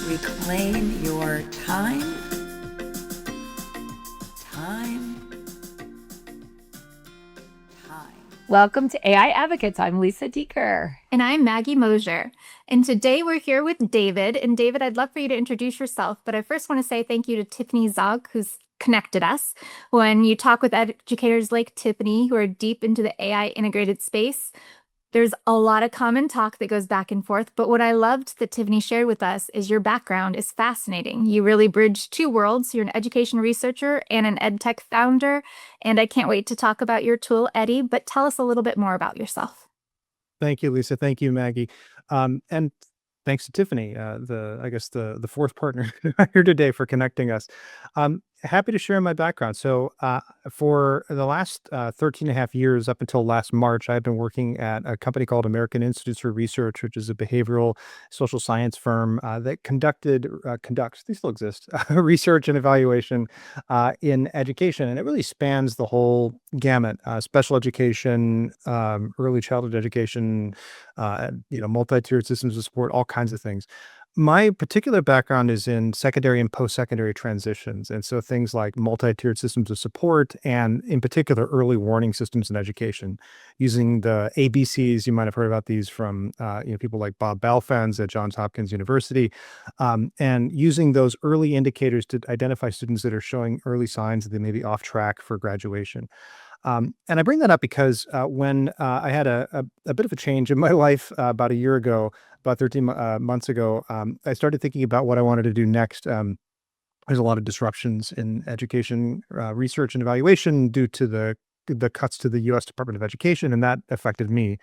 Reclaim your time, time, time. Welcome to AI Advocates. I'm Lisa Dieker. And I'm Maggie Mosher. And today we're here with David. And David, I'd love for you to introduce yourself, but I first want to say thank you to Tiffany Zog, who's connected us. When you talk with educators like Tiffany, who are deep into the AI integrated space, there's a lot of common talk that goes back and forth, but what I loved that Tiffany shared with us is your background is fascinating. You really bridge two worlds. You're an education researcher and an ed tech founder, and I can't wait to talk about your tool, Eddie, but tell us a little bit more about yourself. Thank you, Lisa. Thank you, Maggie. And thanks to Tiffany, the fourth partner here today for connecting us. Happy to share my background. So for the last 13 and a half years, up until last March, I've been working at a company called American Institutes for Research, which is a behavioral social science firm that conducts, they still exist, research and evaluation in education. And it really spans the whole gamut, special education, early childhood education, multi-tiered systems of support, all kinds of things. My particular background is in secondary and post-secondary transitions. And so things like multi-tiered systems of support and in particular, early warning systems in education using the ABCs. You might have heard about these from people like Bob Balfans at Johns Hopkins University, and using those early indicators to identify students that are showing early signs that they may be off track for graduation. And I bring that up because when I had a bit of a change in my life about a year ago, about 13 months ago, I started thinking about what I wanted to do next. There's a lot of disruptions in education research and evaluation due to the cuts to the U.S. Department of Education, and that affected me.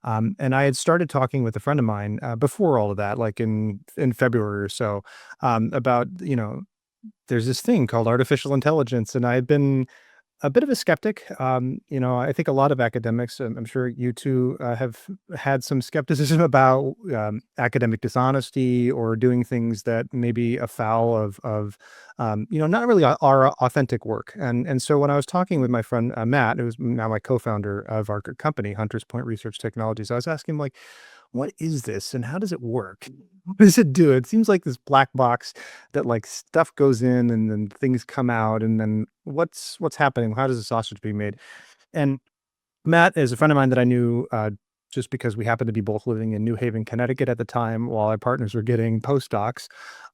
And I had started talking with a friend of mine before all of that, like in February or so, about, there's this thing called artificial intelligence, and I had been a bit of a skeptic. I think a lot of academics, I'm sure you two have had some skepticism about academic dishonesty or doing things that may be afoul of not really our authentic work. And so when I was talking with my friend Matt, who's now my co-founder of our company, Hunters Point Research Technologies, I was asking him, like, what is this and how does it work? What does it do? It seems like this black box that like stuff goes in and then things come out, and then what's happening? How does the sausage being made? And Matt is a friend of mine that I knew just because we happened to be both living in New Haven, Connecticut at the time, while our partners were getting postdocs.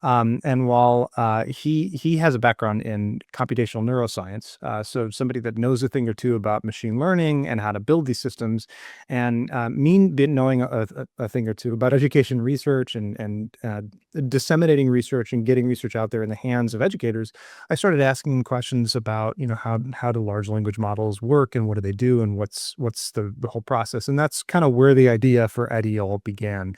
And while he has a background in computational neuroscience, so somebody that knows a thing or two about machine learning and how to build these systems, and me knowing a thing or two about education research and disseminating research and getting research out there in the hands of educators, I started asking questions about, how do large language models work and what do they do and what's the whole process. And that's kind of where the idea for Eddie all began.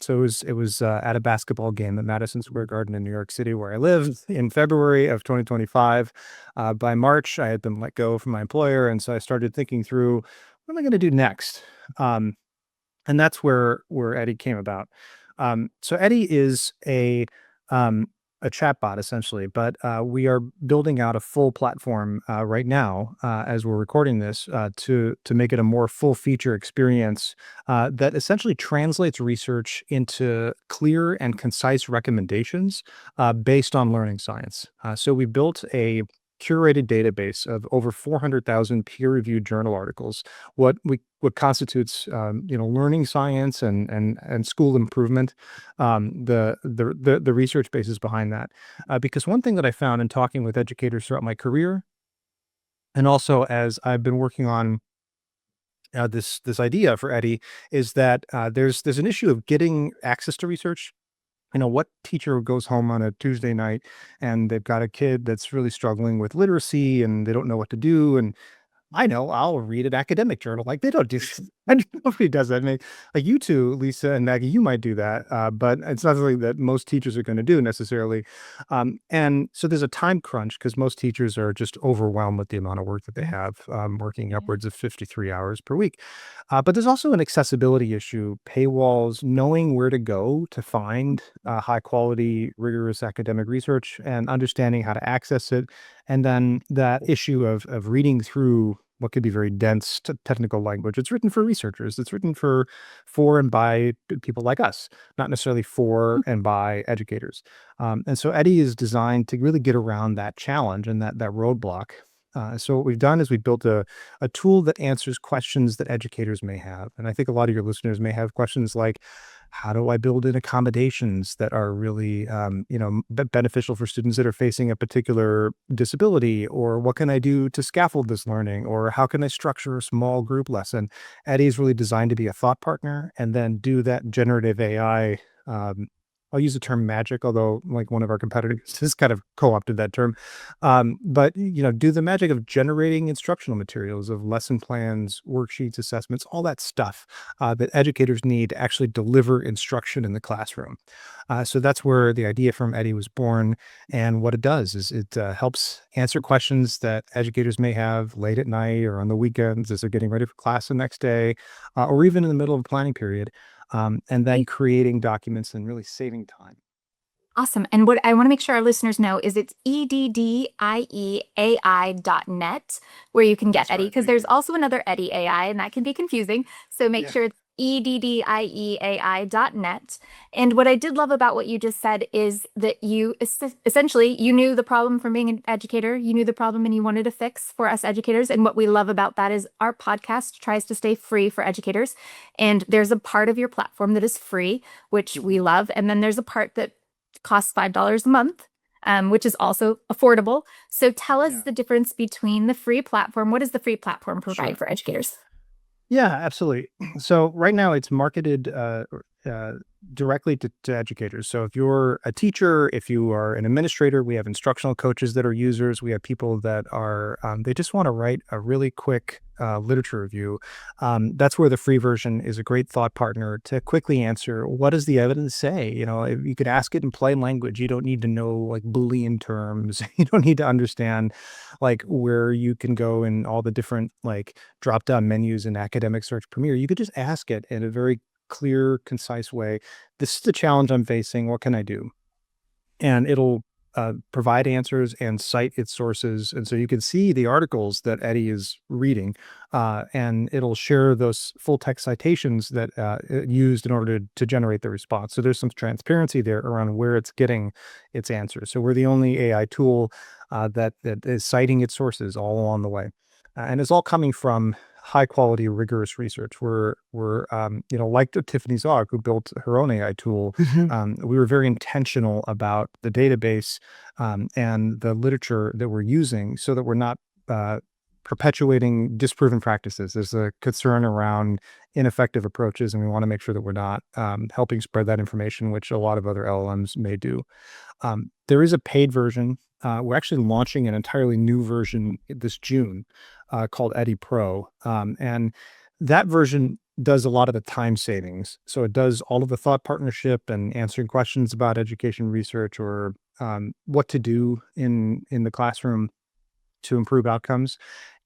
So it was at a basketball game at Madison Square Garden in New York City, where I lived, in February of 2025. By March, I had been let go from my employer, and so I started thinking through, what am I going to do next? And that's where Eddie came about. So Eddie is a chatbot essentially, but we are building out a full platform right now as we're recording this to make it a more full feature experience that essentially translates research into clear and concise recommendations based on learning science. So we built a curated database of over 400,000 peer-reviewed journal articles, what constitutes learning science and school improvement, the research basis behind that. Because one thing that I found in talking with educators throughout my career, and also as I've been working on this idea for Eddie, is that there's an issue of getting access to research. What teacher goes home on a Tuesday night and they've got a kid that's really struggling with literacy and they don't know what to do? And I know I'll read an academic journal. Like, they don't do, and nobody does that. I mean, like you two, Lisa and Maggie, you might do that, but it's not something that most teachers are going to do necessarily. And so there's a time crunch because most teachers are just overwhelmed with the amount of work that they have, working upwards of 53 hours per week. But there's also an accessibility issue, paywalls, knowing where to go to find high quality, rigorous academic research and understanding how to access it. And then that issue of reading through what could be very dense technical language. It's written for researchers. It's written for and by people like us, not necessarily for and by educators. And so Eddie is designed to really get around that challenge and that roadblock. So what we've done is we built a tool that answers questions that educators may have. And I think a lot of your listeners may have questions like, how do I build in accommodations that are really, beneficial for students that are facing a particular disability? Or what can I do to scaffold this learning? Or how can I structure a small group lesson? Eddie is really designed to be a thought partner and then do that generative AI. I'll use the term magic, although like one of our competitors has kind of co-opted that term. But do the magic of generating instructional materials, of lesson plans, worksheets, assessments, all that stuff that educators need to actually deliver instruction in the classroom. So that's where the idea from Eddie was born. And what it does is it helps answer questions that educators may have late at night or on the weekends as they're getting ready for class the next day, or even in the middle of a planning period. And then creating documents and really saving time. Awesome. And what I want to make sure our listeners know is it's eddieai.net where you can get That's Eddie, right. because there's also another Eddie AI, and that can be confusing. So make Yeah. sure it's eddieai.net. And what I did love about what you just said is that you essentially you knew the problem from being an educator, you knew the problem and you wanted to fix for us educators. And what we love about that is our podcast tries to stay free for educators. And there's a part of your platform that is free, which we love. And then there's a part that costs $5 a month, which is also affordable. So tell us the difference between the free platform. What does the free platform provide for educators? Yeah, absolutely. So right now it's marketed directly to educators. So if you're a teacher, if you are an administrator, we have instructional coaches that are users. We have people that are, they just want to write a really quick literature review. That's where the free version is a great thought partner to quickly answer, what does the evidence say? If you could ask it in plain language. You don't need to know like Boolean terms. You don't need to understand like where you can go in all the different like drop down menus in Academic Search Premier. You could just ask it in a very clear, concise way. This is the challenge I'm facing. What can I do? And it'll provide answers and cite its sources. And so you can see the articles that Eddie is reading, and it'll share those full text citations that it used in order to generate the response. So there's some transparency there around where it's getting its answers. So we're the only AI tool that is citing its sources all along the way. And it's all coming from high quality, rigorous research. We're like Tiffany Zog, who built her own AI tool. We were very intentional about the database and the literature that we're using, so that we're not perpetuating disproven practices. There's a concern around ineffective approaches, and we want to make sure that we're not helping spread that information, which a lot of other LLMs may do. There is a paid version. We're actually launching an entirely new version this June called Eddie Pro. And that version does a lot of the time savings. So it does all of the thought partnership and answering questions about education research, or what to do in the classroom to improve outcomes.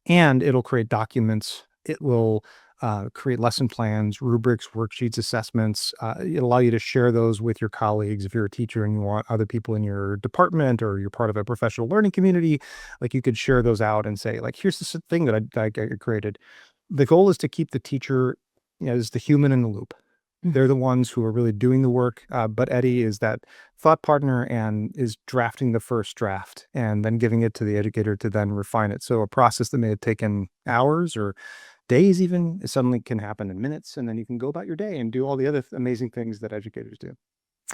And it'll create documents. It will create lesson plans, rubrics, worksheets, assessments. It'll allow you to share those with your colleagues. If you're a teacher and you want other people in your department, or you're part of a professional learning community, like you could share those out and say, like, here's this thing that I created. The goal is to keep the teacher as the human in the loop. They're the ones who are really doing the work. But Eddie is that thought partner and is drafting the first draft and then giving it to the educator to then refine it. So a process that may have taken hours or days even suddenly can happen in minutes, and then you can go about your day and do all the other amazing things that educators do.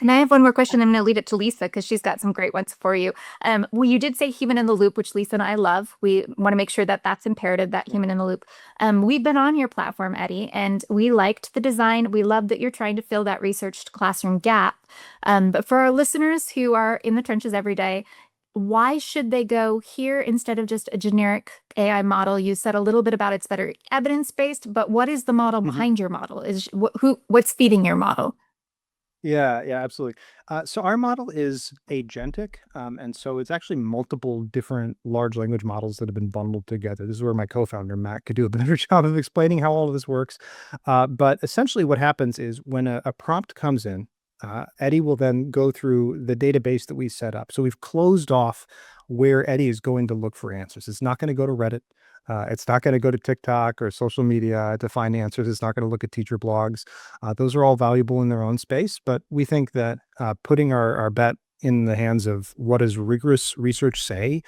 And I have one more question. I'm going to leave it to Lisa because she's got some great ones for you. Well, you did say human in the loop, which Lisa and I love. We want to make sure that that's imperative, that human in the loop. We've been on your platform, Eddie, and we liked the design. We love that you're trying to fill that researched classroom gap. But for our listeners who are in the trenches every day, why should they go here instead of just a generic AI model? You said a little bit about it's better evidence-based, but what is the model behind your model? What's feeding your model? Yeah, absolutely. So our model is agentic, and so it's actually multiple different large language models that have been bundled together. This is where my co-founder Matt could do a better job of explaining how all of this works. But essentially, what happens is when a prompt comes in, Eddie will then go through the database that we set up. So we've closed off where Eddie is going to look for answers. It's not going to go to Reddit. It's not going to go to TikTok or social media to find answers. It's not going to look at teacher blogs. Those are all valuable in their own space, but we think that putting our bet in the hands of what does rigorous research say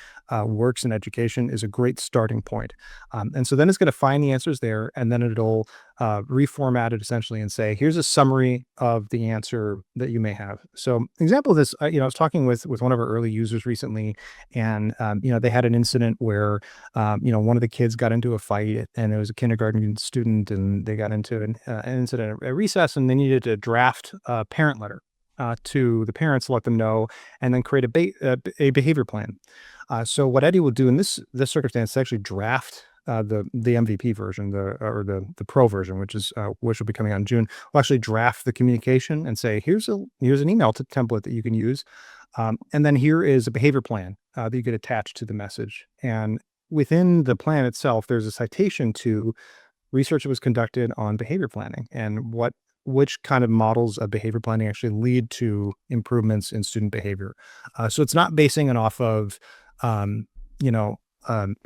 works in education is a great starting point. And so then it's going to find the answers there, and then it'll reformat it essentially and say, here's a summary of the answer that you may have. So example of this, I was talking with one of our early users recently, and they had an incident where one of the kids got into a fight, and it was a kindergarten student, and they got into an incident at recess, and they needed to draft a parent letter to the parents, let them know, and then create a behavior plan. So what Eddie will do in this circumstance is actually draft the MVP version, the pro version, which will be coming out in June. Will actually draft the communication and say, here's an email template that you can use, and then here is a behavior plan that you could attach to the message. And within the plan itself, there's a citation to research that was conducted on behavior planning and which kind of models of behavior planning actually lead to improvements in student behavior. So it's not basing it off of,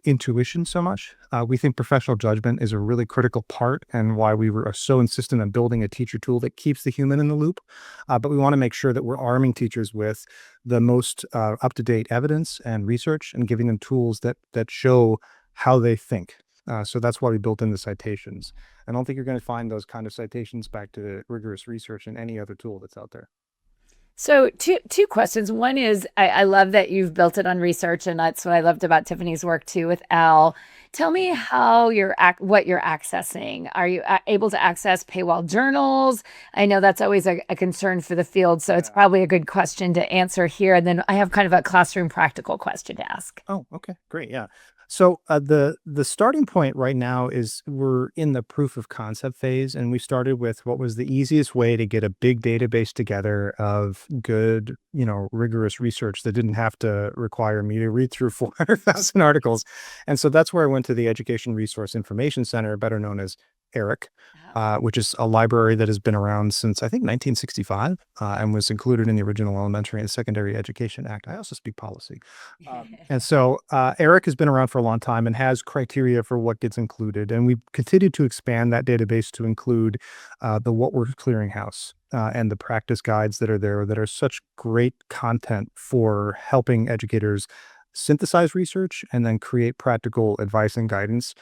intuition so much. We think professional judgment is a really critical part, and why we were so insistent on building a teacher tool that keeps the human in the loop. But we want to make sure that we're arming teachers with the most up-to-date evidence and research, and giving them tools that show how they think. So that's why we built in the citations. I don't think you're going to find those kind of citations back to rigorous research in any other tool that's out there. So two questions. One is, I love that you've built it on research, and that's what I loved about Tiffany's work too with Al. Tell me how what you're accessing. Are you able to access paywall journals? I know that's always a concern for the field, so it's probably a good question to answer here. And then I have kind of a classroom practical question to ask. Oh, okay, great, yeah. So the starting point right now is we're in the proof of concept phase, and we started with what was the easiest way to get a big database together of good, rigorous research that didn't have to require me to read through 400,000 articles. And so that's where I went to the Education Resource Information Center, better known as ERIC, which is a library that has been around since, I think, 1965, and was included in the original Elementary and Secondary Education Act. I also speak policy. And so ERIC has been around for a long time and has criteria for what gets included. And we've continued to expand that database to include the What Works Clearinghouse and the practice guides that are there, that are such great content for helping educators synthesize research and then create practical advice and guidance.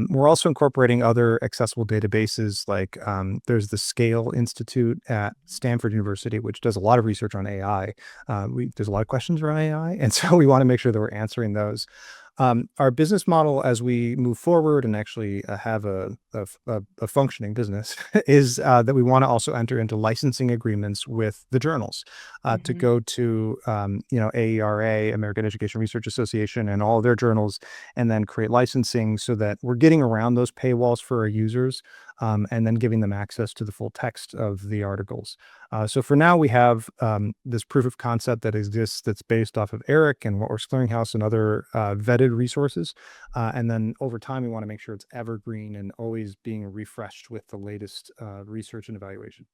We're also incorporating other accessible databases, like there's the Scale Institute at Stanford University, which does a lot of research on AI. There's a lot of questions around AI, and so we want to make sure that we're answering those. Our business model as we move forward and actually have a functioning business is that we want to also enter into licensing agreements with the journals to go to AERA, American Education Research Association, and all their journals, and then create licensing so that we're getting around those paywalls for our users, and then giving them access to the full text of the articles. So for now, we have this proof of concept that exists that's based off of ERIC and What Works Clearinghouse and other vetted resources. And then over time, we want to make sure it's evergreen and always being refreshed with the latest research and evaluation.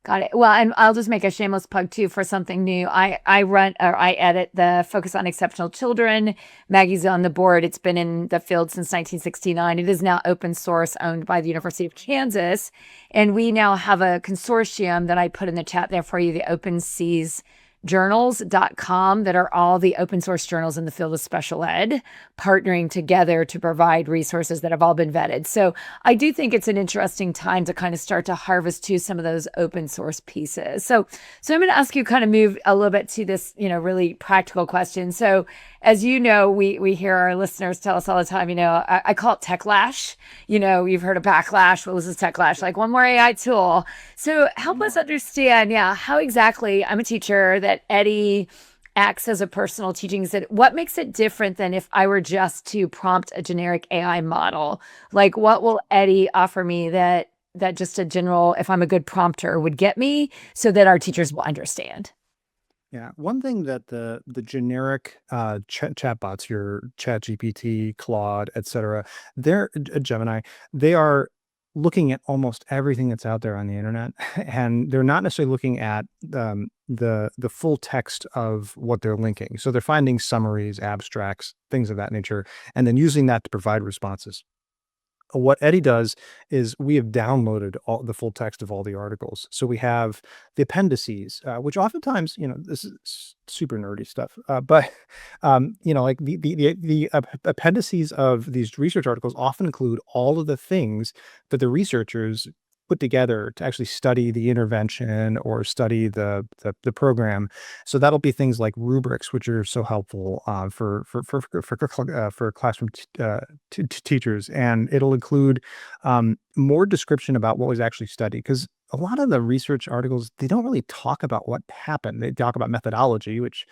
Got it. Well, and I'll just make a shameless plug too for something new. I edit the Focus on Exceptional Children. Maggie's on the board. It's been in the field since 1969. It is now open source, owned by the University of Kansas. And we now have a consortium that I put in the chat there for you, the OpenSeas journals.com, that are all the open source journals in the field of special ed, partnering together to provide resources that have all been vetted. So I do think it's an interesting time to kind of start to harvest too some of those open source pieces. So I'm going to ask you, kind of move a little bit to this, really practical question. So as you know, we hear our listeners tell us all the time, I call it techlash. You've heard of backlash. Well, this is techlash, like one more AI tool. So help us understand, how exactly, I'm a teacher, that Eddie acts as a personal teaching. What makes it different than if I were just to prompt a generic AI model? Like, what will Eddie offer me that just a general, if I'm a good prompter, would get me, so that our teachers will understand? Yeah, one thing that the generic chatbots, your ChatGPT, Claude, etc., they're Gemini, they are looking at almost everything that's out there on the internet, and they're not necessarily looking at the full text of what they're linking. So they're finding summaries, abstracts, things of that nature, and then using that to provide responses. What Eddie does is we have downloaded all the full text of all the articles. So we have the appendices, which oftentimes, this is super nerdy stuff, but like the appendices of these research articles often include all of the things that the researchers put together to actually study the intervention or study the program. So that'll be things like rubrics, which are so helpful for classroom teachers, and it'll include more description about what was actually studied, because a lot of the research articles, they don't really talk about what happened. They talk about methodology, which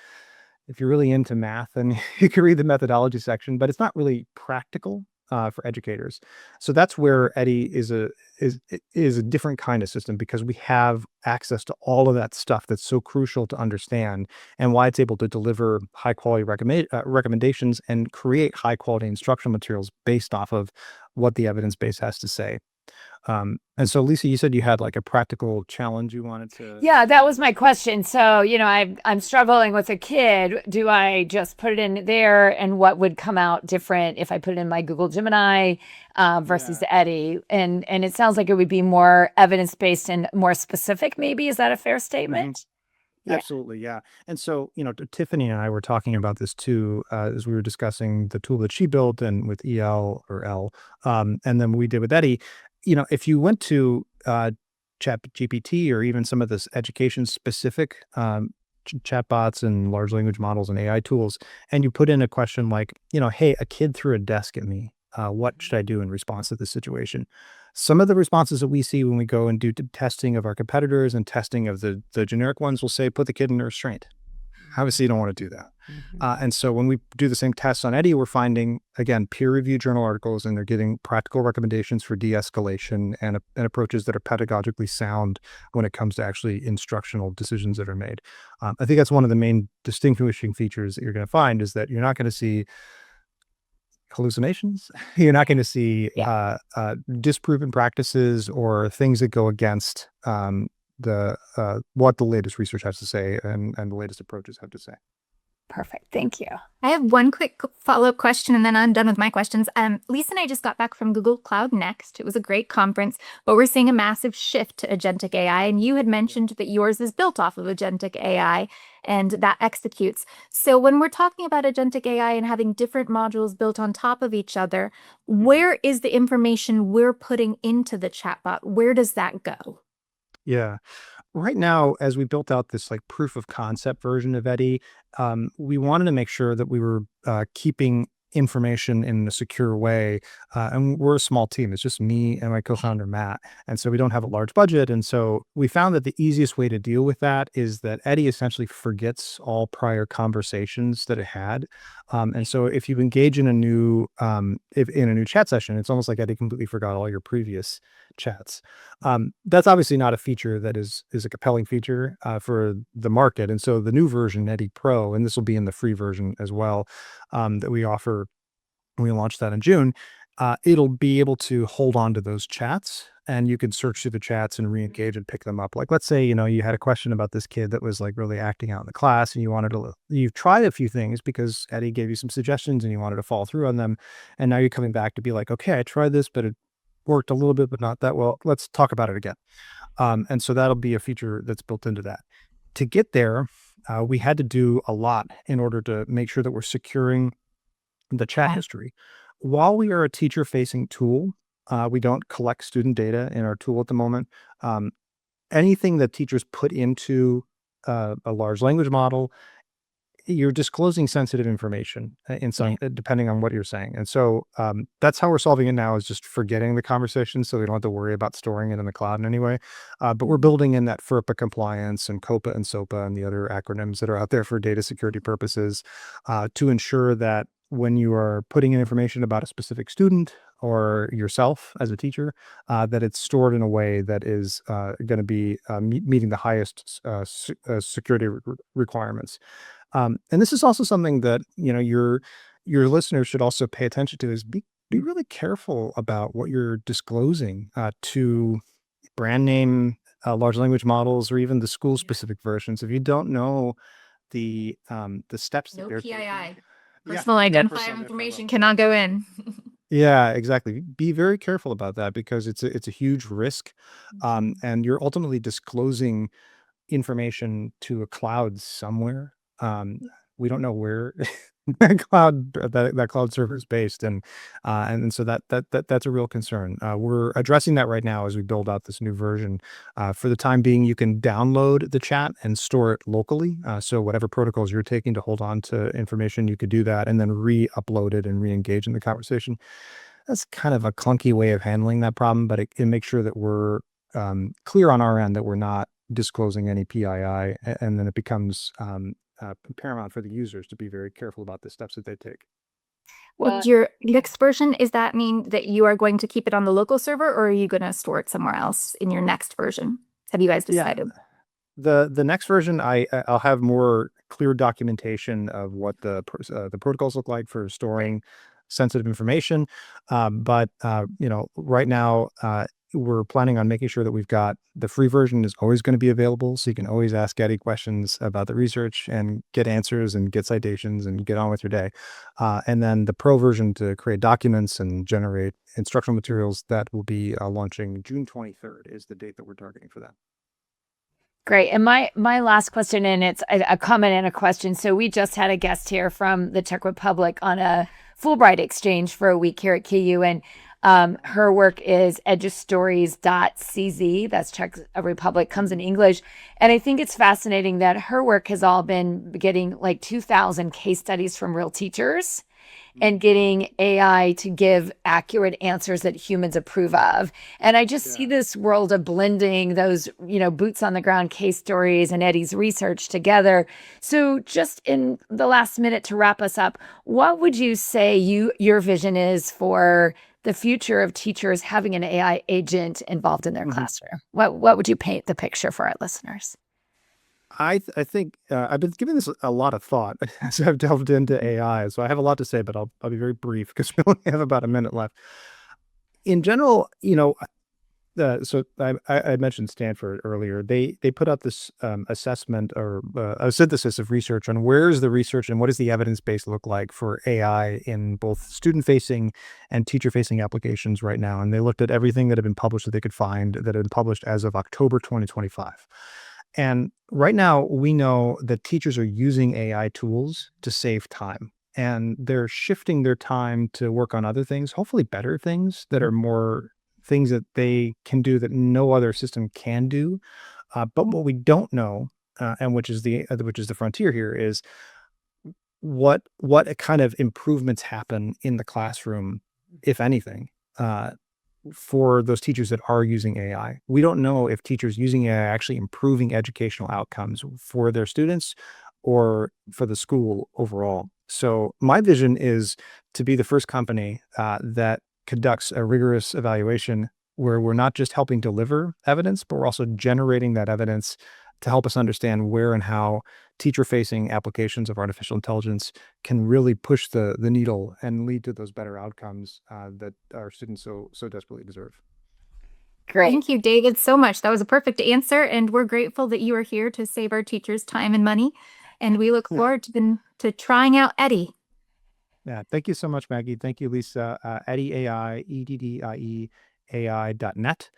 if you're really into math, then you can read the methodology section, but it's not really practical for educators. So that's where Eddie is a different kind of system, because we have access to all of that stuff that's so crucial to understand, and why it's able to deliver high quality recommendations and create high quality instructional materials based off of what the evidence base has to say. And so, Lisa, you said you had like a practical challenge you wanted to. Yeah, that was my question. So, I'm struggling with a kid. Do I just put it in there, and what would come out different if I put it in my Google Gemini versus the Eddie? And it sounds like it would be more evidence-based and more specific, maybe. Is that a fair statement? Yeah. Absolutely, yeah. And so, Tiffany and I were talking about this too, as we were discussing the tool that she built and with EL or L, and then we did with Eddie. If you went to Chat GPT or even some of this education specific chatbots and large language models and AI tools, and you put in a question like, hey, a kid threw a desk at me. What should I do in response to this situation? Some of the responses that we see when we go and do testing of our competitors and testing of the generic ones will say, put the kid in restraint. Obviously, you don't want to do that. And so when we do the same tests on Eddie, we're finding, again, peer-reviewed journal articles, and they're getting practical recommendations for de-escalation and approaches that are pedagogically sound when it comes to actually instructional decisions that are made. I think that's one of the main distinguishing features that you're going to find, is that you're not going to see hallucinations. You're not going to see disproven practices or things that go against what the latest research has to say and the latest approaches have to say. Perfect. Thank you. I have one quick follow-up question, and then I'm done with my questions. Lisa and I just got back from Google Cloud Next. It was a great conference, but we're seeing a massive shift to agentic AI. And you had mentioned that yours is built off of agentic AI and that executes. So when we're talking about agentic AI and having different modules built on top of each other, where is the information we're putting into the chatbot? Where does that go? Yeah. Right now, as we built out this like proof of concept version of Eddie, we wanted to make sure that we were keeping information in a secure way. And we're a small team. It's just me and my co-founder, Matt. And so we don't have a large budget. And so we found that the easiest way to deal with that is that Eddie essentially forgets all prior conversations that it had. And so if you engage in a new chat session, it's almost like Eddie completely forgot all your previous chats. That's obviously not a feature that is a compelling feature for the market. And so the new version, Eddie Pro, and this will be in the free version as well, that we offer when we launch that in June, it'll be able to hold on to those chats, and you can search through the chats and re-engage and pick them up. Like, let's say, you had a question about this kid that was like really acting out in the class, and you've tried a few things because Eddie gave you some suggestions and you wanted to follow through on them. And now you're coming back to be like, okay, I tried this, but it worked a little bit, but not that well. Let's talk about it again. And so that'll be a feature that's built into that. To get there, we had to do a lot in order to make sure that we're securing the chat history. While we are a teacher-facing tool, we don't collect student data in our tool at the moment. Anything that teachers put into a large language model, you're disclosing sensitive information in some, depending on what you're saying. And so that's how we're solving it now, is just forgetting the conversation, so we don't have to worry about storing it in the cloud in any way. But we're building in that FERPA compliance and COPA and SOPA and the other acronyms that are out there for data security purposes, to ensure that when you are putting in information about a specific student or yourself as a teacher, that it's stored in a way that is going to be meeting the highest security requirements. And this is also something that your listeners should also pay attention to, is be be really careful about what you're disclosing to brand name large language models or even the school specific versions. If you don't know the steps that No they're PII. taking. Yeah, Personal identifier personal information identifier. cannot go in. Yeah, exactly. Be very careful about that because it's a huge risk, and you're ultimately disclosing information to a cloud somewhere. We don't know where that cloud server is based, and so that's a real concern. We're addressing that right now as we build out this new version. For the time being, you can download the chat and store it locally. So whatever protocols you're taking to hold on to information, you could do that and then re-upload it and re-engage in the conversation. That's kind of a clunky way of handling that problem, but it makes sure that we're clear on our end that we're not disclosing any PII, and then it becomes paramount for the users to be very careful about the steps that they take. With your next version, does that mean that you are going to keep it on the local server, or are you going to store it somewhere else in your next version? Have you guys decided? The next version, I'll have more clear documentation of what the protocols look like for storing sensitive information. But right now, we're planning on making sure that we've got the free version is always going to be available, so you can always ask Eddie questions about the research and get answers and get citations and get on with your day. And then the pro version to create documents and generate instructional materials, that will be launching June 23rd is the date that we're targeting for that. Great. And my last question, and it's a comment and a question. So we just had a guest here from the Czech Republic on a Fulbright exchange for a week here at KU, and her work is edustories.cz. That's Czech Republic, comes in English. And I think it's fascinating that her work has all been getting like 2,000 case studies from real teachers and getting AI to give accurate answers that humans approve of. And I just see this world of blending those, boots on the ground case stories and Eddie's research together. So just in the last minute to wrap us up, what would you say your vision is for the future of teachers having an AI agent involved in their classroom? What would you paint the picture for our listeners? I think I've been giving this a lot of thought as I've delved into AI. So I have a lot to say, but I'll be very brief because we only have about a minute left. In general, so I mentioned Stanford earlier. They put out this assessment or a synthesis of research on where is the research and what does the evidence base look like for AI in both student-facing and teacher-facing applications right now. And they looked at everything that had been published that they could find that had been published as of October 2025. And right now, we know that teachers are using AI tools to save time, and they're shifting their time to work on other things, hopefully better things that are more things that they can do that no other system can do. But what we don't know, and which is the frontier here, is what kind of improvements happen in the classroom, if anything, for those teachers that are using AI. We don't know if teachers using AI are actually improving educational outcomes for their students or for the school overall. So my vision is to be the first company that conducts a rigorous evaluation where we're not just helping deliver evidence, but we're also generating that evidence to help us understand where and how teacher-facing applications of artificial intelligence can really push the needle and lead to those better outcomes that our students so desperately deserve. Great. Thank you, David, so much. That was a perfect answer, and we're grateful that you are here to save our teachers time and money. And we look forward to trying out Eddie. Yeah, thank you so much, Maggie. Thank you, Lisa. Eddie AI, EDDIE AI.net.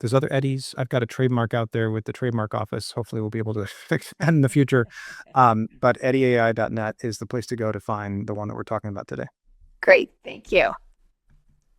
There's other Eddies. I've got a trademark out there with the trademark office. Hopefully we'll be able to fix that in the future. But EddieAI.net is the place to go to find the one that we're talking about today. Great. Thank you.